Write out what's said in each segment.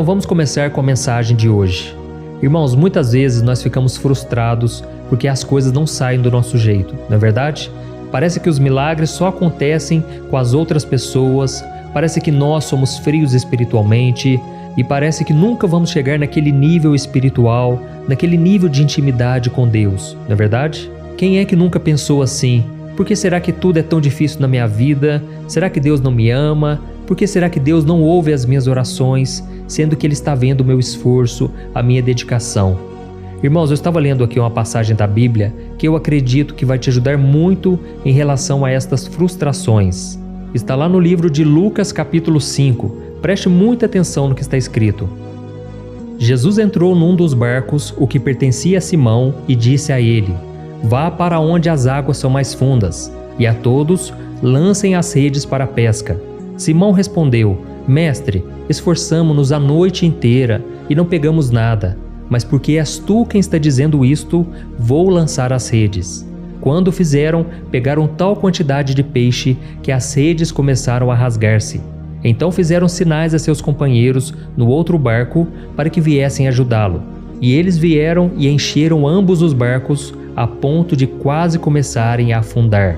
vamos começar com a mensagem de hoje. Irmãos, muitas vezes nós ficamos frustrados porque as coisas não saem do nosso jeito, não é verdade? Parece que os milagres só acontecem com as outras pessoas, parece que nós somos frios espiritualmente e parece que nunca vamos chegar naquele nível espiritual, naquele nível de intimidade com Deus, não é verdade? Quem é que nunca pensou assim? Por que será que tudo é tão difícil na minha vida? Será que Deus não me ama? Por que será que Deus não ouve as minhas orações, sendo que Ele está vendo o meu esforço, a minha dedicação? Irmãos, eu estava lendo aqui uma passagem da Bíblia que eu acredito que vai te ajudar muito em relação a estas frustrações. Está lá no livro de Lucas capítulo 5. Preste muita atenção no que está escrito. Jesus entrou num dos barcos, o que pertencia a Simão, e disse a ele: "Vá para onde as águas são mais fundas, e a todos lancem as redes para a pesca." Simão respondeu: "Mestre, esforçamo-nos a noite inteira e não pegamos nada, mas porque és tu quem está dizendo isto, vou lançar as redes." Quando fizeram, pegaram tal quantidade de peixe que as redes começaram a rasgar-se. Então fizeram sinais a seus companheiros no outro barco para que viessem ajudá-lo. E eles vieram e encheram ambos os barcos a ponto de quase começarem a afundar.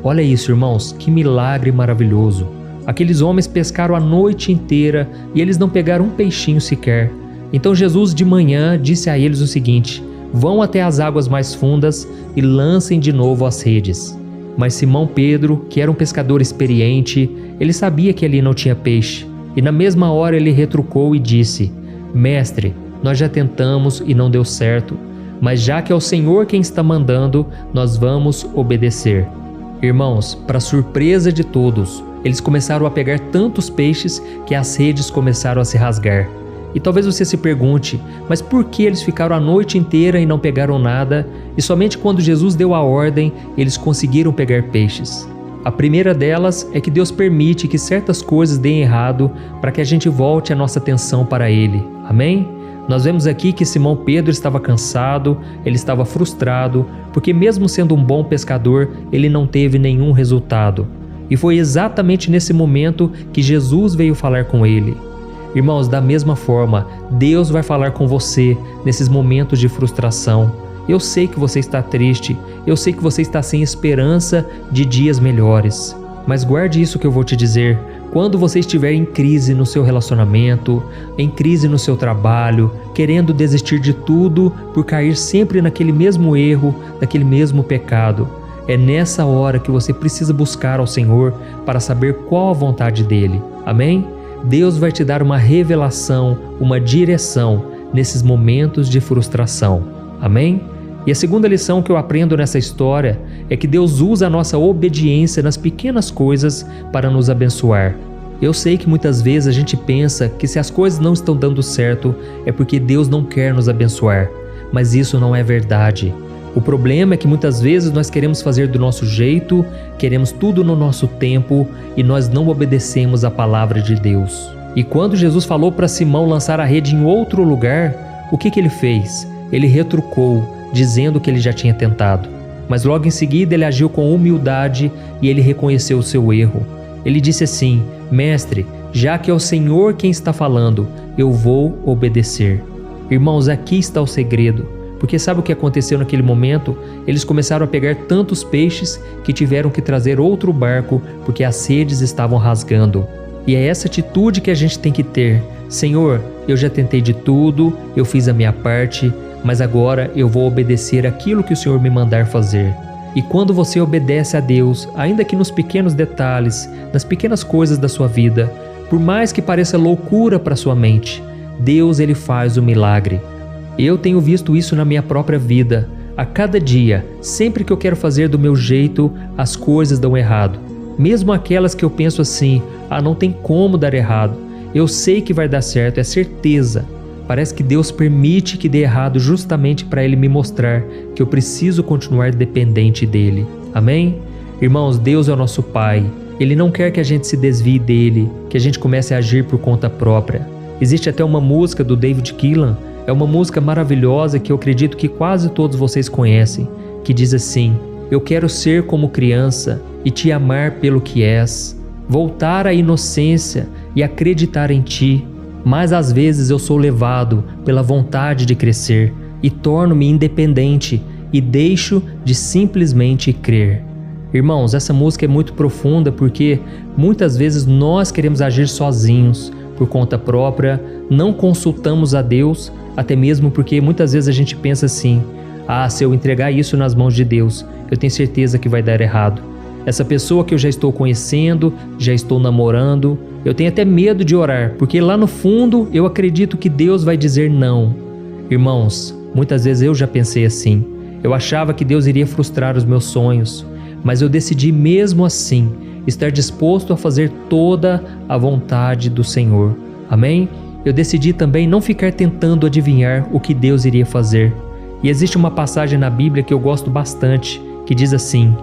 Olha isso, irmãos, que milagre maravilhoso! Aqueles homens pescaram a noite inteira e eles não pegaram um peixinho sequer. Então Jesus de manhã disse a eles o seguinte: "Vão até as águas mais fundas e lancem de novo as redes." Mas Simão Pedro, que era um pescador experiente, ele sabia que ali não tinha peixe. E na mesma hora ele retrucou e disse: "Mestre, nós já tentamos e não deu certo, mas já que é o Senhor quem está mandando, nós vamos obedecer." Irmãos, para surpresa de todos, eles começaram a pegar tantos peixes que as redes começaram a se rasgar. E talvez você se pergunte, mas por que eles ficaram a noite inteira e não pegaram nada, e somente quando Jesus deu a ordem, eles conseguiram pegar peixes? A primeira delas é que Deus permite que certas coisas deem errado para que a gente volte a nossa atenção para Ele. Amém? Nós vemos aqui que Simão Pedro estava cansado, ele estava frustrado, porque mesmo sendo um bom pescador, ele não teve nenhum resultado. E foi exatamente nesse momento que Jesus veio falar com ele. Irmãos, da mesma forma, Deus vai falar com você nesses momentos de frustração. Eu sei que você está triste, eu sei que você está sem esperança de dias melhores. Mas guarde isso que eu vou te dizer. Quando você estiver em crise no seu relacionamento, em crise no seu trabalho, querendo desistir de tudo por cair sempre naquele mesmo erro, naquele mesmo pecado, é nessa hora que você precisa buscar ao Senhor para saber qual a vontade dEle. Amém? Deus vai te dar uma revelação, uma direção nesses momentos de frustração. Amém? E a segunda lição que eu aprendo nessa história é que Deus usa a nossa obediência nas pequenas coisas para nos abençoar. Eu sei que muitas vezes a gente pensa que se as coisas não estão dando certo é porque Deus não quer nos abençoar, mas isso não é verdade. O problema é que muitas vezes nós queremos fazer do nosso jeito, queremos tudo no nosso tempo e nós não obedecemos a palavra de Deus. E quando Jesus falou para Simão lançar a rede em outro lugar, o que ele fez? Ele retrucou, dizendo que ele já tinha tentado. Mas logo em seguida ele agiu com humildade e ele reconheceu o seu erro. Ele disse assim: "Mestre, já que é o Senhor quem está falando, eu vou obedecer." Irmãos, aqui está o segredo. Porque sabe o que aconteceu naquele momento? Eles começaram a pegar tantos peixes que tiveram que trazer outro barco porque as redes estavam rasgando. E é essa atitude que a gente tem que ter. Senhor, eu já tentei de tudo, eu fiz a minha parte, mas agora eu vou obedecer aquilo que o Senhor me mandar fazer. E quando você obedece a Deus, ainda que nos pequenos detalhes, nas pequenas coisas da sua vida, por mais que pareça loucura para sua mente, Deus ele faz o milagre. Eu tenho visto isso na minha própria vida. A cada dia, sempre que eu quero fazer do meu jeito, as coisas dão errado. Mesmo aquelas que eu penso assim, não tem como dar errado. Eu sei que vai dar certo, é certeza. Parece que Deus permite que dê errado justamente para Ele me mostrar que eu preciso continuar dependente dEle. Amém? Irmãos, Deus é o nosso Pai. Ele não quer que a gente se desvie dEle, que a gente comece a agir por conta própria. Existe até uma música do David Keelan, é uma música maravilhosa que eu acredito que quase todos vocês conhecem, que diz assim: "Eu quero ser como criança e te amar pelo que és, voltar à inocência e acreditar em ti. mais às vezes eu sou levado pela vontade de crescer e torno-me independente e deixo de simplesmente crer. Irmãos, essa música é muito profunda porque muitas vezes nós queremos agir sozinhos, por conta própria, não consultamos a Deus, até mesmo porque muitas vezes a gente pensa assim: se eu entregar isso nas mãos de Deus, eu tenho certeza que vai dar errado. Essa pessoa que eu já estou conhecendo, já estou namorando, eu tenho até medo de orar, porque lá no fundo eu acredito que Deus vai dizer não. Irmãos, muitas vezes eu já pensei assim. Eu achava que Deus iria frustrar os meus sonhos, mas eu decidi mesmo assim estar disposto a fazer toda a vontade do Senhor. Amém? Eu decidi também não ficar tentando adivinhar o que Deus iria fazer. E existe uma passagem na Bíblia que eu gosto bastante, que diz assim: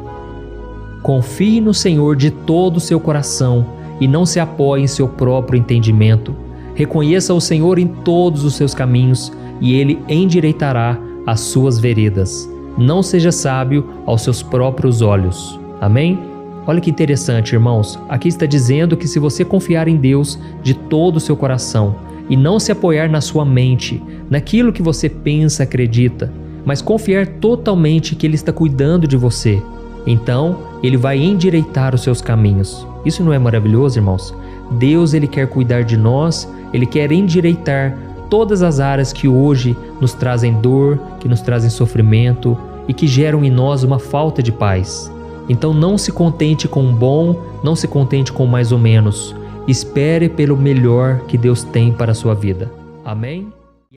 confie no Senhor de todo o seu coração e não se apoie em seu próprio entendimento. Reconheça o Senhor em todos os seus caminhos e Ele endireitará as suas veredas. Não seja sábio aos seus próprios olhos. Amém? Olha que interessante, irmãos. Aqui está dizendo que se você confiar em Deus de todo o seu coração e não se apoiar na sua mente, naquilo que você pensa, acredita, mas confiar totalmente que Ele está cuidando de você, então Ele vai endireitar os seus caminhos. Isso não é maravilhoso, irmãos? Deus, Ele quer cuidar de nós, Ele quer endireitar todas as áreas que hoje nos trazem dor, que nos trazem sofrimento e que geram em nós uma falta de paz. Então não se contente com o bom, não se contente com mais ou menos. Espere pelo melhor que Deus tem para a sua vida. Amém?